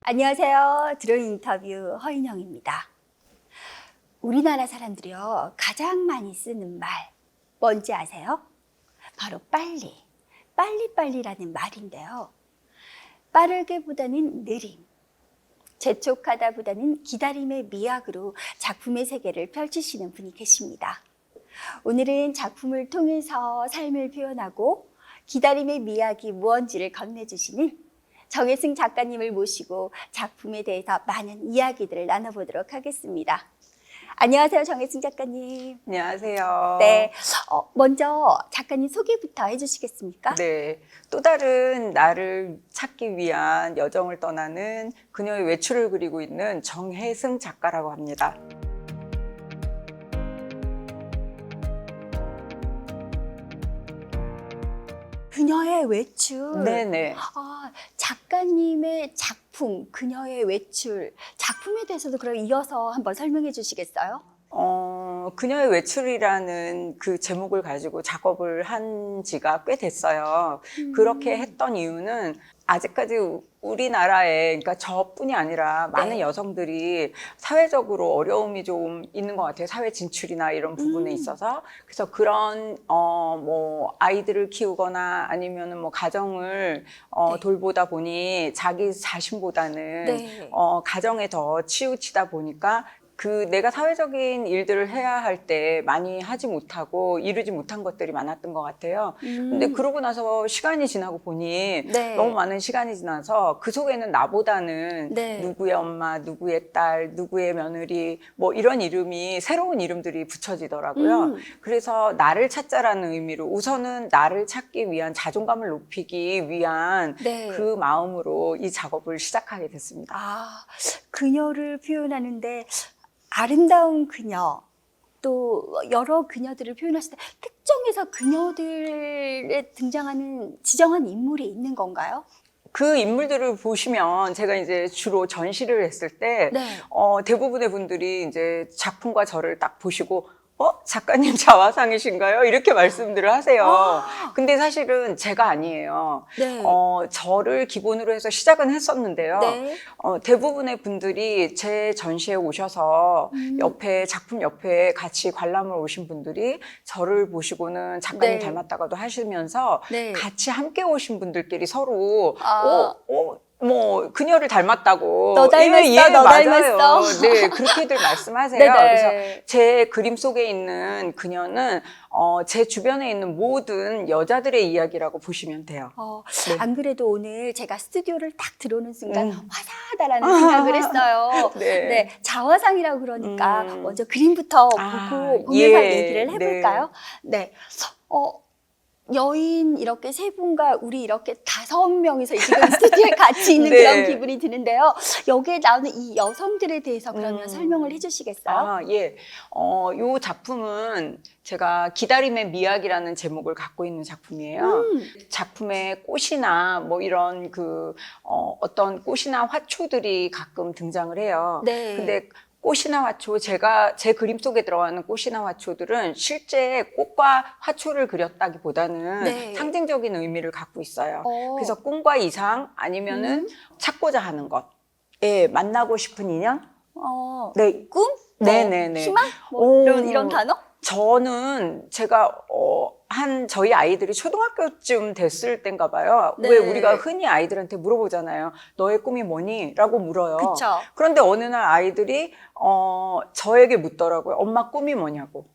안녕하세요. 드로잉 인터뷰 허인영입니다. 우리나라 사람들이요, 가장 많이 쓰는 말 뭔지 아세요? 바로 빨리, 빨리빨리라는 말인데요. 빠르게보다는 느림, 재촉하다보다는 기다림의 미학으로 작품의 세계를 펼치시는 분이 계십니다. 오늘은 작품을 통해서 삶을 표현하고 기다림의 미학이 무언지를 건네주시는 정혜승 작가님을 모시고 작품에 대해서 많은 이야기들을 나눠보도록 하겠습니다. 안녕하세요, 정혜승 작가님. 안녕하세요. 네, 먼저 작가님 소개부터 해주시겠습니까? 네, 또 다른 나를 찾기 위한 여정을 떠나는 그녀의 외출을 그리고 있는 정혜승 작가라고 합니다. 그녀의 외출. 네네. 작가님의 작품, 그녀의 외출. 작품에 대해서도 그럼 이어서 한번 설명해 주시겠어요? 그녀의 외출이라는 그 제목을 가지고 작업을 한 지가 꽤 됐어요. 그렇게 했던 이유는 아직까지 우리나라에, 그러니까 저뿐이 아니라 많은 여성들이 사회적으로 어려움이 좀 있는 것 같아요. 사회 진출이나 이런 부분에 있어서. 그래서 그런, 뭐, 아이들을 키우거나 아니면은 뭐, 가정을, 돌보다 보니 자기 자신보다는, 가정에 더 치우치다 보니까 그 내가 사회적인 일들을 해야 할 때 많이 하지 못하고 이루지 못한 것들이 많았던 것 같아요. 근데 그러고 나서 시간이 지나고 보니 너무 많은 시간이 지나서 그 속에는 나보다는 누구의 엄마, 누구의 딸, 누구의 며느리 뭐 이런 이름이 새로운 이름들이 붙여지더라고요. 그래서 나를 찾자라는 의미로 우선은 나를 찾기 위한 자존감을 높이기 위한 그 마음으로 이 작업을 시작하게 됐습니다. 그녀를 표현하는데 아름다운 그녀, 또 여러 그녀들을 표현하실 때 특정해서 그녀들에 등장하는 지정한 인물이 있는 건가요? 그 인물들을 보시면 제가 이제 주로 전시를 했을 때 대부분의 분들이 이제 작품과 저를 딱 보시고 작가님 자화상이신가요? 이렇게 말씀들을 하세요. 근데 사실은 제가 아니에요. 저를 기본으로 해서 시작은 했었는데요. 대부분의 분들이 제 전시에 오셔서 옆에 작품 옆에 같이 관람을 오신 분들이 저를 보시고는 작가님 닮았다고도 하시면서 같이 함께 오신 분들끼리 서로 뭐 그녀를 닮았다고. 너 닮았어, 너 맞아요. 닮았어. 네, 그렇게들 말씀하세요. 그래서 제 그림 속에 있는 그녀는 제 주변에 있는 모든 여자들의 이야기라고 보시면 돼요. 안 그래도 오늘 제가 스튜디오를 딱 들어오는 순간 화사하다라는 생각을 했어요. 자화상이라고 그러니까 먼저 그림부터 보고 보면서 얘기를 해볼까요? 여인 이렇게 세 분과 우리 이렇게 5명이서 지금 스튜디오에 같이 있는 그런 기분이 드는데요. 여기에 나오는 이 여성들에 대해서 그러면 설명을 해주시겠어요? 요 작품은 제가 기다림의 미학이라는 제목을 갖고 있는 작품이에요. 작품에 꽃이나 뭐 이런 어떤 꽃이나 화초들이 가끔 등장을 해요. 근데 꽃이나 화초, 제가 제 그림 속에 들어가는 꽃이나 화초들은 실제 꽃과 화초를 그렸다기보다는 상징적인 의미를 갖고 있어요. 그래서 꿈과 이상 아니면은 찾고자 하는 것, 만나고 싶은 인연, 꿈? 희망? 이런 단어? 저는 제가 저희 아이들이 초등학교쯤 됐을 땐가 봐요. 왜 우리가 흔히 아이들한테 물어보잖아요. 너의 꿈이 뭐니? 라고 물어요. 그런데 어느 날 아이들이 저에게 묻더라고요. 엄마 꿈이 뭐냐고.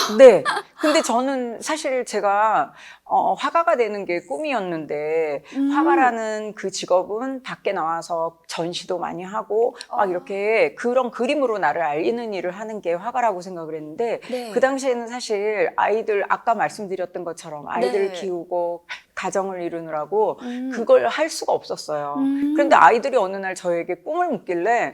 근데 저는 사실 제가 화가가 되는 게 꿈이었는데 화가라는 그 직업은 밖에 나와서 전시도 많이 하고 막 이렇게 그런 그림으로 나를 알리는 일을 하는 게 화가라고 생각을 했는데 그 당시에는 사실 아이들 아까 말씀드렸던 것처럼 아이들을 키우고 가정을 이루느라고 그걸 할 수가 없었어요. 그런데 아이들이 어느 날 저에게 꿈을 묻길래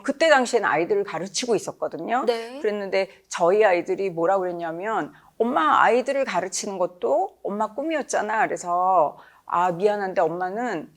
그때 당시에는 아이들을 가르치고 있었거든요. 그랬는데 저희 아이들이 뭐라고 그랬냐면 엄마 아이들을 가르치는 것도 엄마 꿈이었잖아. 그래서 아, 미안한데 엄마는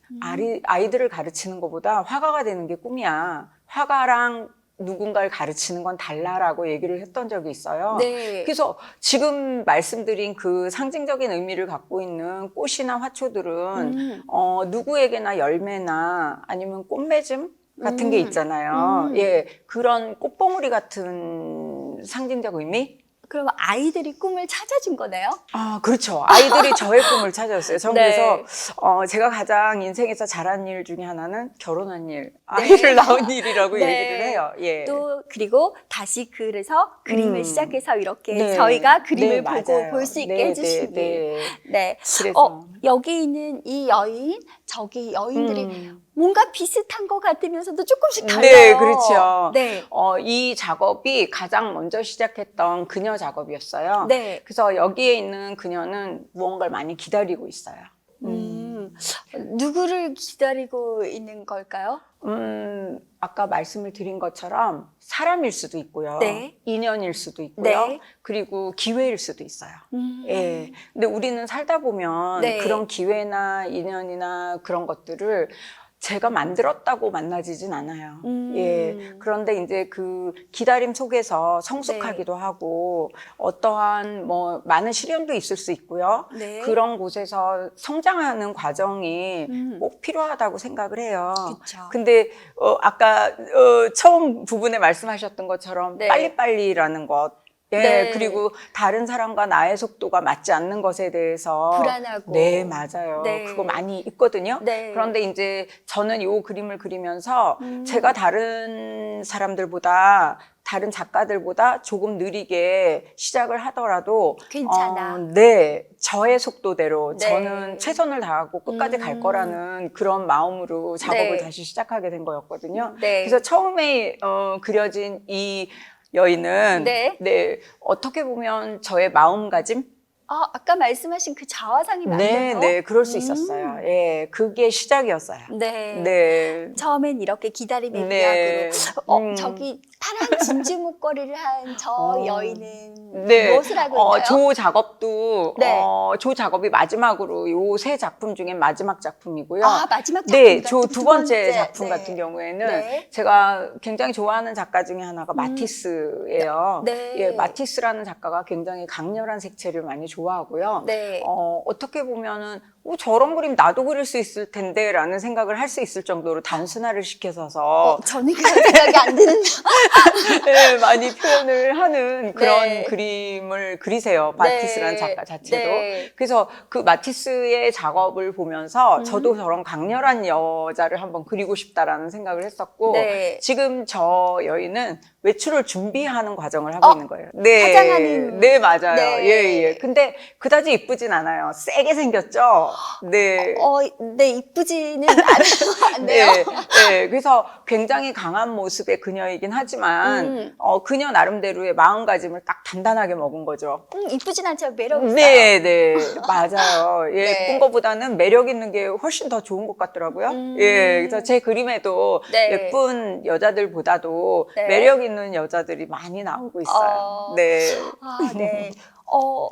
아이들을 가르치는 것보다 화가가 되는 게 꿈이야. 화가랑 누군가를 가르치는 건 달라라고 얘기를 했던 적이 있어요. 네. 그래서 지금 말씀드린 그 상징적인 의미를 갖고 있는 꽃이나 화초들은 누구에게나 열매나 아니면 꽃맺음 같은 게 있잖아요. 예, 그런 꽃봉오리 같은 상징적 의미? 그럼 아이들이 꿈을 찾아준 거네요? 아, 그렇죠. 아이들이 저의 꿈을 찾아줬어요. 전 네. 그래서 제가 가장 인생에서 잘한 일 중에 하나는 결혼한 일, 아이를 낳은 일이라고 네. 얘기를 해요. 예. 또 그리고 다시 그래서 그림을 시작해서 이렇게 네. 저희가 그림을 네, 보고 맞아요. 볼 수 있게 네, 해주신 네, 일. 네. 네. 그래서 여기 있는 이 여인, 저기 여인들이 뭔가 비슷한 것 같으면서도 조금씩 달라요. 네, 그렇죠. 네. 이 작업이 가장 먼저 시작했던 그녀 작업이었어요. 네. 그래서 여기에 있는 그녀는 무언가를 많이 기다리고 있어요. 누구를 기다리고 있는 걸까요? 아까 말씀을 드린 것처럼 사람일 수도 있고요. 네. 인연일 수도 있고요. 네. 그리고 기회일 수도 있어요. 예. 근데 우리는 살다 보면 네. 그런 기회나 인연이나 그런 것들을 제가 만들었다고 만나지진 않아요. 예. 그런데 이제 그 기다림 속에서 성숙하기도 하고 어떠한 뭐 많은 시련도 있을 수 있고요. 네. 그런 곳에서 성장하는 과정이 꼭 필요하다고 생각을 해요. 그쵸. 근데 아까 처음 부분에 말씀하셨던 것처럼 네. 빨리빨리라는 것. 예, 네. 그리고 다른 사람과 나의 속도가 맞지 않는 것에 대해서 불안하고. 네, 맞아요. 네. 그거 많이 있거든요. 네. 그런데 이제 저는 이 그림을 그리면서 제가 다른 사람들보다 다른 작가들보다 조금 느리게 시작을 하더라도 괜찮아. 네, 저의 속도대로 네. 저는 최선을 다하고 끝까지 갈 거라는 그런 마음으로 작업을 네. 다시 시작하게 된 거였거든요. 네. 그래서 처음에 그려진 이 여인은 네. 어떻게 보면 저의 마음가짐? 아까 말씀하신 그 자화상이 네, 맞나요? 네, 그럴 수 있었어요. 예, 그게 시작이었어요. 네. 네. 처음엔 이렇게 기다림의 네. 미학으로 저기 파란 진주 목걸이를 한 저 여인은 네. 무엇을 하고 있나요? 조 작업도 네. 조 작업이 마지막으로 요 세 작품 중에 마지막 작품이고요. 마지막 작품 네, 같은 조 두 번째 작품 네. 같은 경우에는 네. 제가 굉장히 좋아하는 작가 중에 하나가 마티스예요. 네. 예, 마티스라는 작가가 굉장히 강렬한 색채를 많이 좋아하고요. 네. 어떻게 보면은 저런 그림 나도 그릴 수 있을 텐데라는 생각을 할 수 있을 정도로 단순화를 시켜서 저는 그런 생각이 안 드는데. 네, 많이 표현을 하는 그런 네. 그림을 그리세요. 마티스라는 네. 작가 자체도. 네. 그래서 그 마티스의 작업을 보면서 저도 저런 강렬한 여자를 한번 그리고 싶다라는 생각을 했었고 네. 지금 저 여인은 외출을 준비하는 과정을 하고 있는 거예요. 네. 화장하는. 네, 맞아요. 네. 예, 예. 근데 그다지 이쁘진 않아요. 세게 생겼죠? 네. 네, 이쁘지는 않네요. 네, 네. 그래서 굉장히 강한 모습의 그녀이긴 하지만 그녀 나름대로의 마음가짐을 딱 단단하게 먹은 거죠. 이쁘진 않지만 매력 있어요. 네, 네, 맞아요. 예, 네. 예쁜 것보다는 매력 있는 게 훨씬 더 좋은 것 같더라고요. 예, 그래서 제 그림에도 네. 예쁜 여자들보다도 네. 매력 있는 여자들이 많이 나오고 있어요. 네. 네.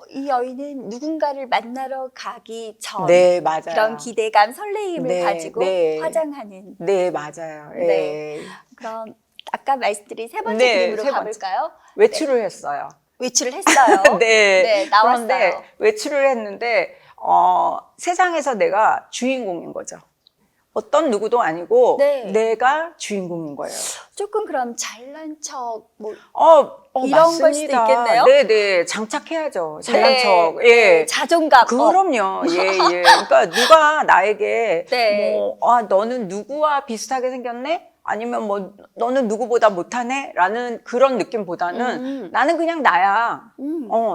이 여인은 누군가를 만나러 가기 전 네, 맞아요. 그런 기대감, 설레임을 네, 가지고 네. 화장하는. 네, 맞아요. 예. 네. 그럼 아까 말씀드린 세 번째 네, 그림으로 세 번째. 가볼까요? 외출을 했어요. 외출을 했어요. 네. 나왔어요. 그런데 외출을 했는데 세상에서 내가 주인공인 거죠. 어떤 누구도 아니고 네. 내가 주인공인 거예요. 조금 그럼 잘난 척, 이런 이런 걸 수도 있겠네요? 네네. 장착해야죠. 잘난 네. 척. 예. 자존감. 그럼요. 예, 예. 그러니까 누가 나에게 네. 너는 누구와 비슷하게 생겼네? 아니면 너는 누구보다 못하네? 라는 그런 느낌보다는 나는 그냥 나야.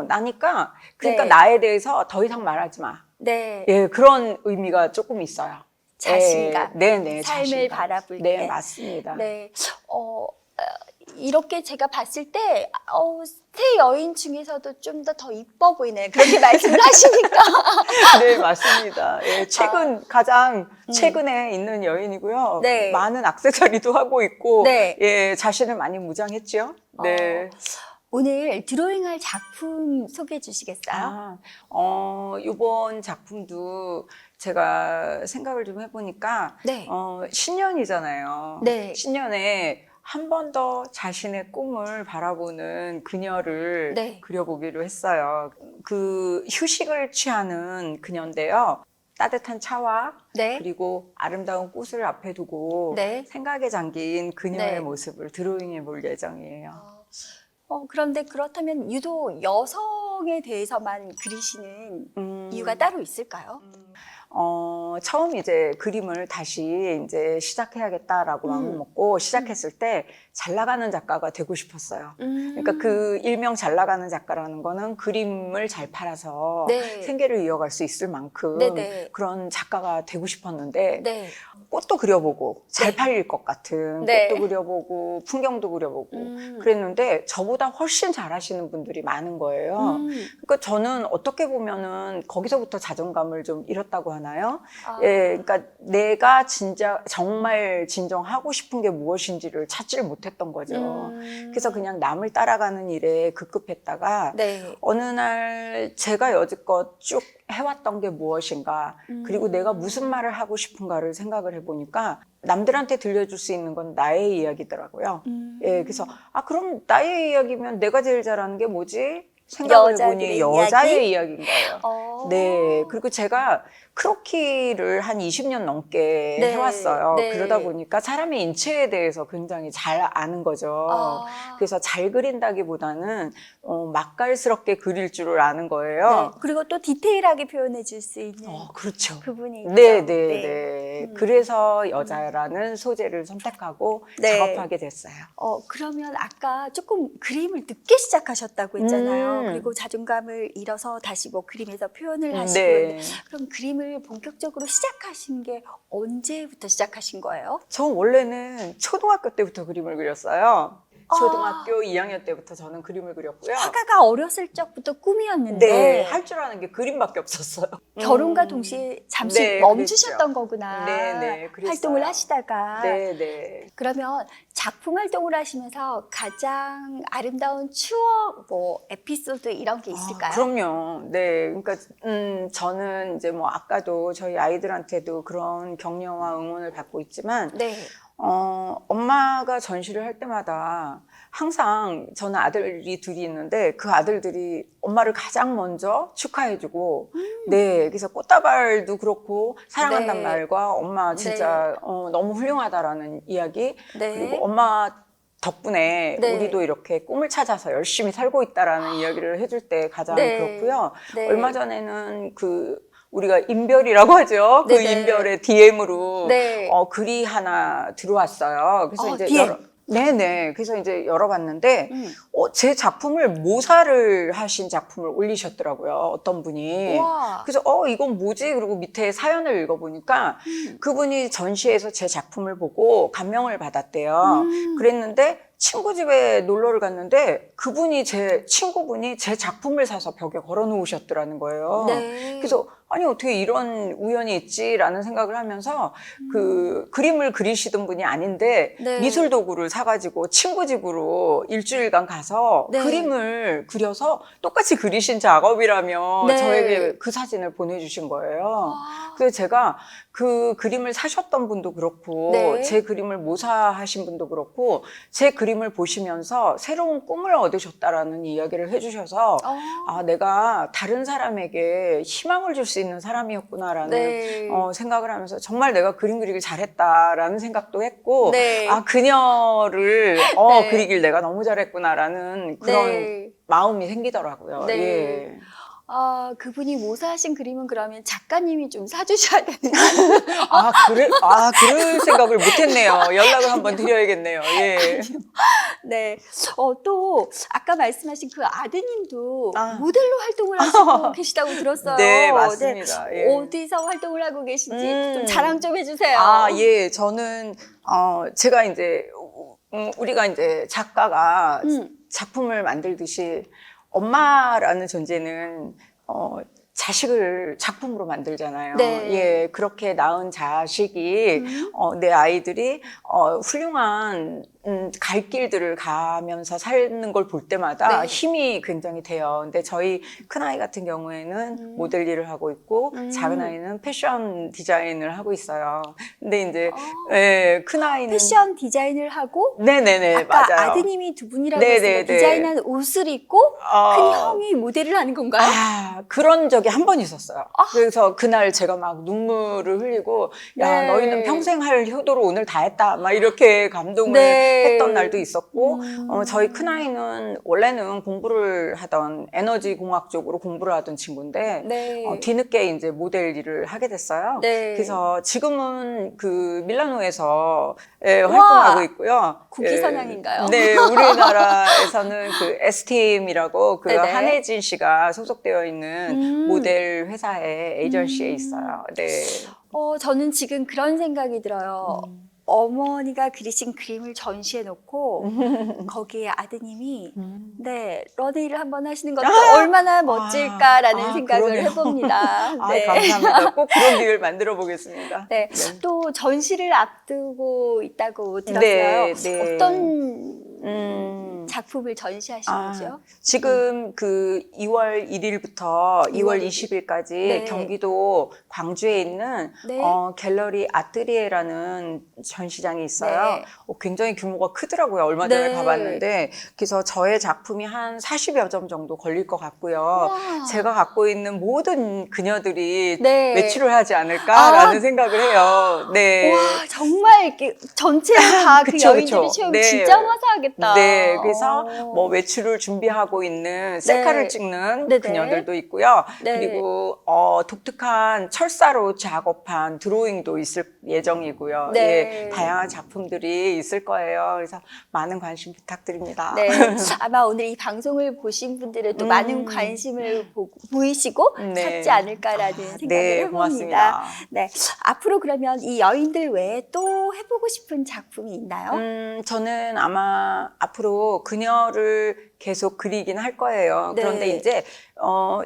나니까. 그러니까 네. 나에 대해서 더 이상 말하지 마. 네. 예, 그런 의미가 조금 있어요. 자신감. 예, 네네. 삶을 자신감. 바라볼 네, 때. 맞습니다. 네. 이렇게 제가 봤을 때, 세 여인 중에서도 좀 더 이뻐 보이네요. 그렇게 말씀을 하시니까. 네, 맞습니다. 예, 가장 최근에 있는 여인이고요. 네. 많은 액세서리도 하고 있고, 네. 예, 자신을 많이 무장했죠. 네. 오늘 드로잉할 작품 소개해 주시겠어요? 이번 작품도 제가 생각을 좀 해보니까, 네. 신년이잖아요. 네. 신년에 한 번 더 자신의 꿈을 바라보는 그녀를 네. 그려보기로 했어요. 그 휴식을 취하는 그녀인데요. 따뜻한 차와 네. 그리고 아름다운 꽃을 앞에 두고 네. 생각에 잠긴 그녀의 네. 모습을 드로잉해 볼 예정이에요. 그런데 그렇다면 유독 여성에 대해서만 그리시는 이유가 따로 있을까요? 처음 이제 그림을 다시 이제 시작해야겠다라고 마음을 먹고 시작했을 때 잘 나가는 작가가 되고 싶었어요. 그러니까 그 일명 잘 나가는 작가라는 거는 그림을 잘 팔아서 네. 생계를 이어갈 수 있을 만큼 네네. 그런 작가가 되고 싶었는데 네. 꽃도 그려보고 잘 네. 팔릴 것 같은 네. 꽃도 그려보고 풍경도 그려보고 그랬는데 저보다 훨씬 잘하시는 분들이 많은 거예요. 그러니까 저는 어떻게 보면은 거기서부터 자존감을 좀 잃었다고 하나요? 예, 그러니까 내가 진짜 정말 진정 하고 싶은 게 무엇인지를 찾지를 못했던 거죠. 그래서 그냥 남을 따라가는 일에 급급했다가 네. 어느 날 제가 여지껏 쭉 해왔던 게 무엇인가 그리고 내가 무슨 말을 하고 싶은가를 생각을 해보니까 남들한테 들려줄 수 있는 건 나의 이야기더라고요. 예, 그래서 그럼 나의 이야기면 내가 제일 잘하는 게 뭐지? 생각을 해보니 여자의 이야기인 거예요. 네, 그리고 제가 크로키를 한 20년 넘게 네. 해왔어요. 네. 그러다 보니까 사람의 인체에 대해서 굉장히 잘 아는 거죠. 그래서 잘 그린다기보다는 맛깔스럽게 그릴 줄을 아는 거예요. 네. 그리고 또 디테일하게 표현해 줄 수 있는 그렇죠. 부분이 있죠. 네. 그래서 여자라는 소재를 선택하고 네. 작업하게 됐어요. 그러면 아까 조금 그림을 늦게 시작하셨다고 했잖아요. 그리고 자존감을 잃어서 다시 뭐 그림에서 표현을 하시고 네. 했는데 그럼 그림을 본격적으로 시작하신 게 언제부터 시작하신 거예요? 저 원래는 초등학교 때부터 그림을 그렸어요. 초등학교 2학년 때부터 저는 그림을 그렸고요. 화가가 어렸을 적부터 꿈이었는데 네, 할 줄 아는 게 그림밖에 없었어요. 결혼과 동시에 잠시 네, 멈추셨던 그랬죠. 거구나. 네, 그랬어요. 활동을 하시다가. 네. 그러면 작품 활동을 하시면서 가장 아름다운 추억, 뭐 에피소드 이런 게 있을까요? 그럼요. 네, 그러니까 저는 이제 뭐 아까도 저희 아이들한테도 그런 격려와 응원을 받고 있지만 네. 엄마가 전시를 할 때마다 항상 저는 아들이 둘이 있는데 그 아들들이 엄마를 가장 먼저 축하해주고 네, 그래서 꽃다발도 그렇고 사랑한다는 네. 말과 엄마 진짜 너무 훌륭하다라는 이야기 네. 그리고 엄마 덕분에 네. 우리도 이렇게 꿈을 찾아서 열심히 살고 있다라는 이야기를 해줄 때 가장 네. 그렇고요. 네. 얼마 전에는 우리가 인별이라고 하죠. 그 네네. 인별의 DM으로 네. 글이 하나 들어왔어요. 그래서 이제 DM. 네네. 그래서 이제 열어봤는데 제 작품을 모사를 하신 작품을 올리셨더라고요. 어떤 분이. 우와. 그래서 이건 뭐지? 그리고 밑에 사연을 읽어보니까 그분이 전시에서 제 작품을 보고 감명을 받았대요. 그랬는데 친구 집에 놀러를 갔는데 제 친구분이 제 작품을 사서 벽에 걸어 놓으셨더라는 거예요. 네. 그래서 아니 어떻게 이런 우연이 있지라는 생각을 하면서 그 그림을 그리시던 분이 아닌데 네. 미술 도구를 사가지고 친구 집으로 일주일간 가서 네. 그림을 그려서 똑같이 그리신 작업이라며 네. 저에게 그 사진을 보내주신 거예요. 그래서 제가 그 그림을 사셨던 분도 그렇고 네. 제 그림을 모사하신 분도 그렇고 제 그림을 보시면서 새로운 꿈을 얻으셨다라는 이야기를 해주셔서 내가 다른 사람에게 희망을 줄 수 있는 사람이었구나라는 네. 생각을 하면서 정말 내가 그림 그리길 잘했다라는 생각도 했고 네. 그녀를 네. 그리길 내가 너무 잘했구나라는 그런 네. 마음이 생기더라고요. 네. 예. 그분이 모사하신 그림은 그러면 작가님이 좀 사주셔야 되는 그럴 생각을 못했네요. 연락을 한번 드려야겠네요. 예. 네. 또 아까 말씀하신 그 아드님도 모델로 활동을 하시고 계시다고 들었어요. 네, 맞습니다. 네. 예. 어디서 활동을 하고 계신지 좀 자랑 좀 해주세요. 예. 저는 제가 이제 우리가 이제 작가가 작품을 만들듯이 엄마라는 존재는 자식을 작품으로 만들잖아요. 네. 예, 그렇게 낳은 자식이 내 아이들이 훌륭한 갈 길들을 가면서 사는 걸 볼 때마다 네. 힘이 굉장히 돼요. 근데 저희 큰아이 같은 경우에는 모델 일을 하고 있고 작은아이는 패션 디자인을 하고 있어요. 근데 이제 예, 큰아이는 패션 디자인을 하고 네네네 아까 맞아요. 아드님이 두 분이라고 네네네. 했으니까 디자인한 옷을 입고 큰 형이 모델을 하는 건가요? 그런 적이 한 번 있었어요. 그래서 그날 제가 막 눈물을 흘리고, 야, 네. 너희는 평생 할 효도를 오늘 다 했다. 막 이렇게 감동을 네. 했던 날도 있었고, 저희 큰아이는 원래는 공부를 하던 에너지 공학 쪽으로 공부를 하던 친구인데, 네. 뒤늦게 이제 모델 일을 하게 됐어요. 네. 그래서 지금은 그 밀라노에서 활동하고 있고요. 국기선양인가요? 네, 우리나라에서는 그 S팀이라고 그 네네. 한혜진 씨가 소속되어 있는 모델 회사의 에이전시에 있어요. 네. 저는 지금 그런 생각이 들어요. 어머니가 그리신 그림을 전시해 놓고 거기에 아드님이 네 러닝을 한번 하시는 것도 얼마나 멋질까라는 생각을 그러네요. 해봅니다. 네. 감사합니다. 꼭 그런 기회를 만들어 보겠습니다. 네. 또 전시를 앞두고 있다고 들었어요. 네, 네. 어떤 작품을 전시하시는 거죠? 지금 그 2월 1일부터 2월 20일까지 네. 경기도 광주에 있는 네. 갤러리 아뜨리에라는 전시장이 있어요. 네. 굉장히 규모가 크더라고요. 얼마 전에 네. 가봤는데 그래서 저의 작품이 한 40여 점 정도 걸릴 것 같고요. 와. 제가 갖고 있는 모든 그녀들이 네. 외출을 하지 않을까라는 생각을 해요. 네. 와 정말 이렇게 전체를 다 그 그쵸, 여인들이 그쵸. 채우면 네. 진짜 화사하겠다. 네, 그래서 뭐 외출을 준비하고 있는 셀카를 찍는 네네. 그녀들도 있고요. 네. 그리고 독특한 철사로 작업한 드로잉도 있을 예정이고요. 네. 예, 다양한 작품들이 있을 거예요. 그래서 많은 관심 부탁드립니다. 네, 아마 오늘 이 방송을 보신 분들은 또 많은 관심을 보이시고 네. 찾지 않을까라는 생각을 네, 해봅니다. 고맙습니다. 네, 앞으로 그러면 이 여인들 외에 또 해보고 싶은 작품이 있나요? 저는 아마 앞으로 그녀를 계속 그리긴 할 거예요. 네. 그런데 이제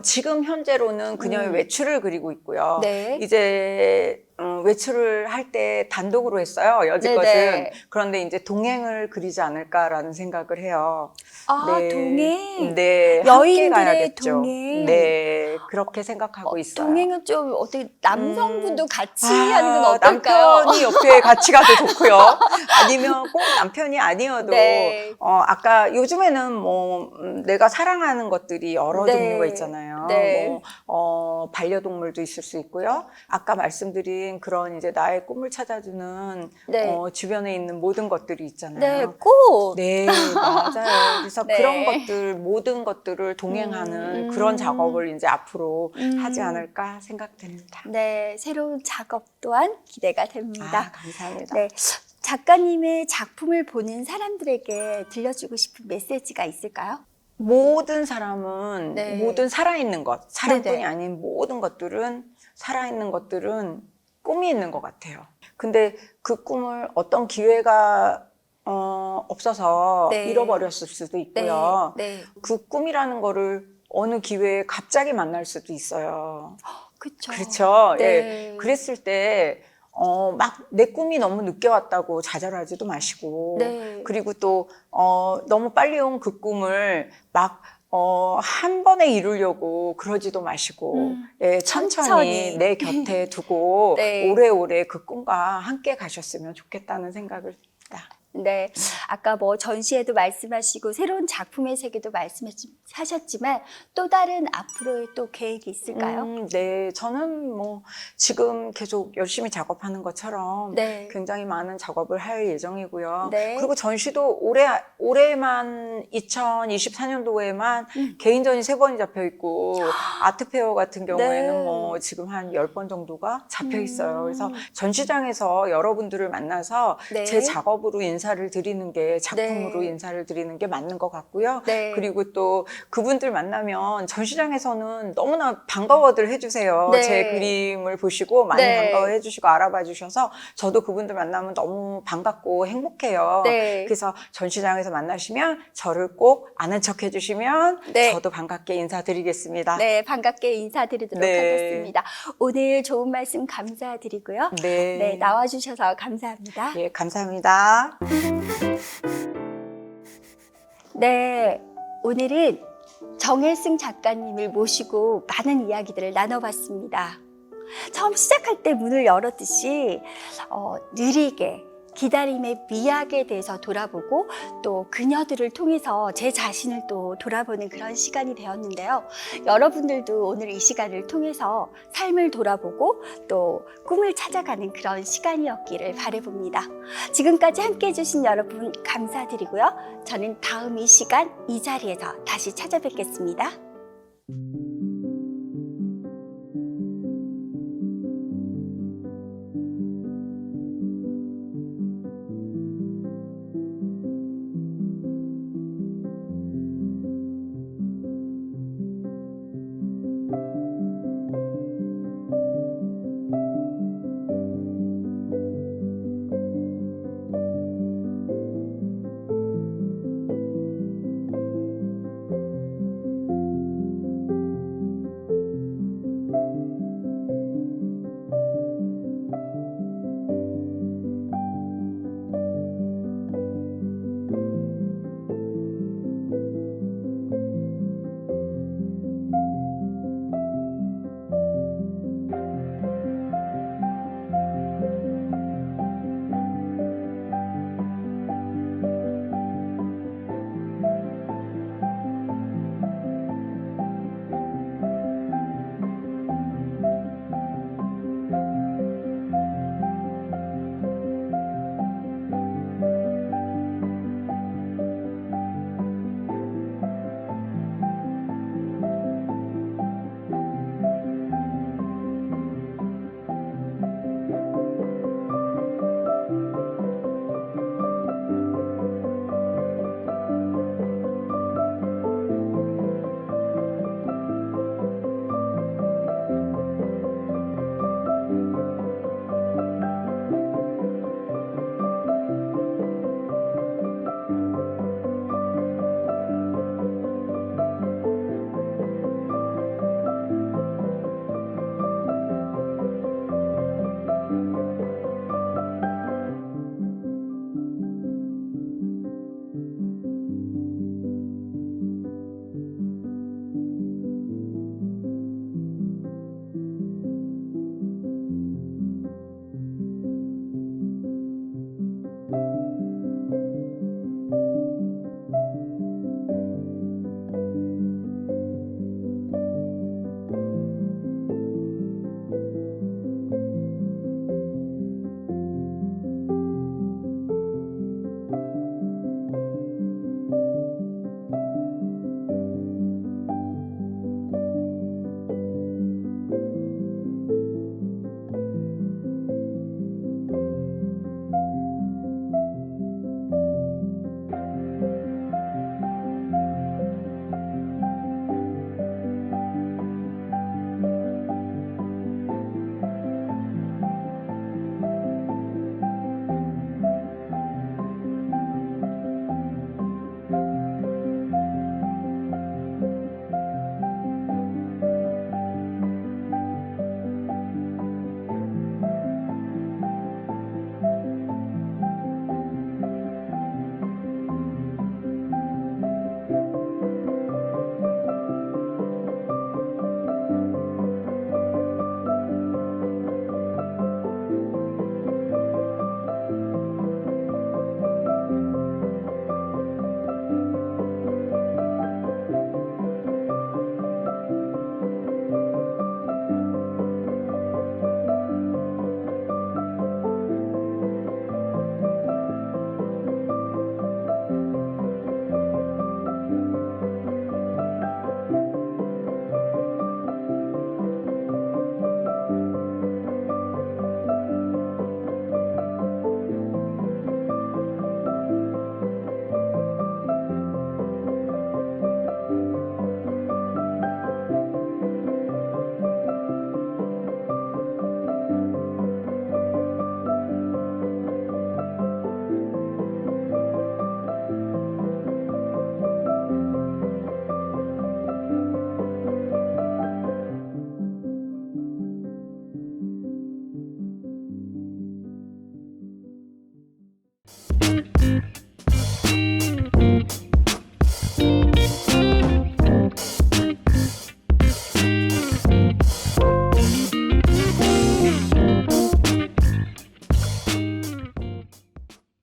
지금 현재로는 그녀의 외출을 그리고 있고요. 네. 이제 외출을 할 때 단독으로 했어요. 여지껏은. 네네. 그런데 이제 동행을 그리지 않을까라는 생각을 해요. 동행. 네, 함께 여인들의 가야겠죠. 동행. 네, 그렇게 생각하고 있어요. 동행은 좀 어떻게 남성분도 같이 하는 건 어떨까요? 남편이 옆에 같이 가도 좋고요. 아니면 꼭 남편이 아니어도 네. 아까 요즘에는 뭐 내가 사랑하는 것들이 여러 네. 종류가 있잖아요. 네. 뭐 반려동물도 있을 수 있고요. 아까 말씀드린 그런 이제 나의 꿈을 찾아주는 네. 주변에 있는 모든 것들이 있잖아요. 네, 꽃. 네, 맞아요. 그래서 네. 그런 것들, 모든 것들을 동행하는 그런 작업을 이제 앞으로 하지 않을까 생각됩니다. 네, 새로운 작업 또한 기대가 됩니다. 감사합니다. 네, 작가님의 작품을 보는 사람들에게 들려주고 싶은 메시지가 있을까요? 모든 사람은, 네. 모든 살아있는 것, 사람뿐이 네네. 아닌 모든 것들은, 살아있는 것들은 꿈이 있는 것 같아요. 근데 그 꿈을 어떤 기회가 없어서 네. 잃어버렸을 수도 있고요. 네, 그 꿈이라는 거를 어느 기회에 갑자기 만날 수도 있어요. 그렇죠. 그렇죠. 네. 예. 그랬을 때, 막 내 꿈이 너무 늦게 왔다고 좌절하지도 마시고, 네. 그리고 또, 너무 빨리 온 그 꿈을 막, 한 번에 이루려고 그러지도 마시고, 예, 천천히 내 곁에 두고, 네. 오래오래 그 꿈과 함께 가셨으면 좋겠다는 생각을 합니다. 네, 아까 뭐 전시회도 말씀하시고 새로운 작품의 세계도 말씀하셨지만 또 다른 앞으로의 또 계획이 있을까요? 네, 저는 뭐 지금 계속 열심히 작업하는 것처럼 네. 굉장히 많은 작업을 할 예정이고요. 네. 그리고 전시도 올해만 2024년도에만 개인전이 3번이 잡혀 있고 아트페어 같은 경우에는 네. 뭐 지금 한 10번 정도가 잡혀 있어요. 그래서 전시장에서 여러분들을 만나서 네. 제 작업으로 인사를 인사를 드리는 게 작품으로 네. 인사를 드리는 게 맞는 것 같고요. 네. 그리고 또 그분들 만나면 전시장에서는 너무나 반가워들 해주세요. 네. 제 그림을 보시고 많이 네. 반가워해 주시고 알아봐 주셔서 저도 그분들 만나면 너무 반갑고 행복해요. 네. 그래서 전시장에서 만나시면 저를 꼭 아는 척 해주시면 네. 저도 반갑게 인사드리겠습니다. 네, 반갑게 인사드리도록 네. 하겠습니다. 오늘 좋은 말씀 감사드리고요. 네. 네, 나와주셔서 감사합니다. 예, 감사합니다. 네, 오늘은 정혜승 작가님을 모시고 많은 이야기들을 나눠봤습니다. 처음 시작할 때 문을 열었듯이 느리게 기다림의 미학에 대해서 돌아보고 또 그녀들을 통해서 제 자신을 또 돌아보는 그런 시간이 되었는데요. 여러분들도 오늘 이 시간을 통해서 삶을 돌아보고 또 꿈을 찾아가는 그런 시간이었기를 바라봅니다. 지금까지 함께 해주신 여러분 감사드리고요. 저는 다음 이 시간 이 자리에서 다시 찾아뵙겠습니다.